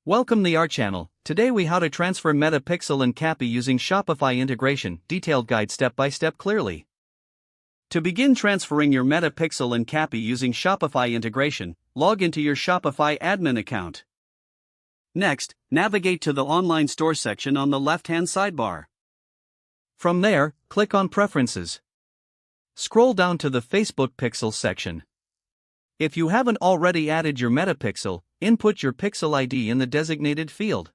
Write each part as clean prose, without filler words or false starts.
Welcome to our channel. Today we how to transfer Meta Pixel and CAPI using Shopify integration, detailed guide step by step clearly. To begin transferring your Meta Pixel and CAPI using Shopify integration, log into your Shopify admin account. Next, navigate to the online store section on the left-hand sidebar. From there, click on Preferences. Scroll down to the Facebook Pixel section. If you haven't already added your Meta Pixel, input your Pixel ID in the designated field.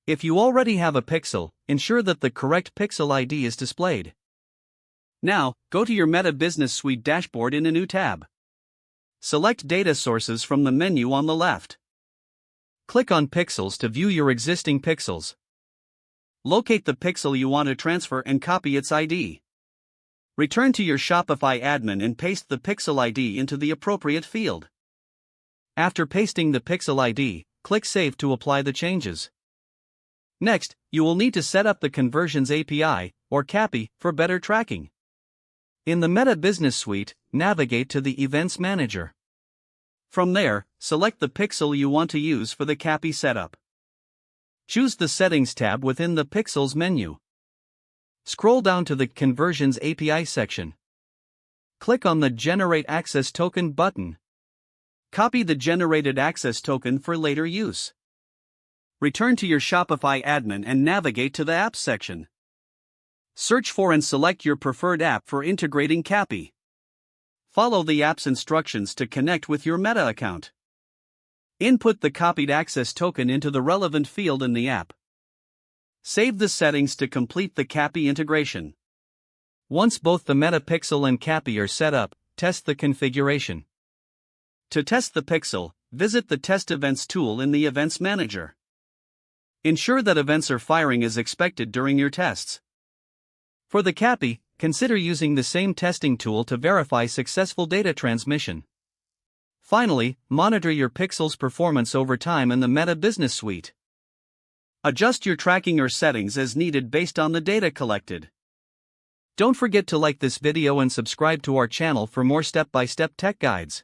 If you already have a Pixel, ensure that the correct Pixel ID is displayed. Now, go to your Meta Business Suite dashboard in a new tab. Select Data Sources from the menu on the left. Click on Pixels to view your existing Pixels. Locate the Pixel you want to transfer and copy its ID. Return to your Shopify admin and paste the Pixel ID into the appropriate field. After pasting the Pixel ID, click Save to apply the changes. Next, you will need to set up the Conversions API, or CAPI, for better tracking. In the Meta Business Suite, navigate to the Events Manager. From there, select the Pixel you want to use for the CAPI setup. Choose the Settings tab within the Pixels menu. Scroll down to the Conversions API section. Click on the Generate Access Token button. Copy the generated access token for later use. Return to your Shopify admin and navigate to the Apps section. Search for and select your preferred app for integrating CAPI. Follow the app's instructions to connect with your Meta account. Input the copied access token into the relevant field in the app. Save the settings to complete the CAPI integration. Once both the Meta Pixel and CAPI are set up, test the configuration. To test the Pixel, visit the Test Events tool in the Events Manager. Ensure that events are firing as expected during your tests. For the CAPI, consider using the same testing tool to verify successful data transmission. Finally, monitor your Pixel's performance over time in the Meta Business Suite. Adjust your tracking or settings as needed based on the data collected. Don't forget to like this video and subscribe to our channel for more step-by-step tech guides.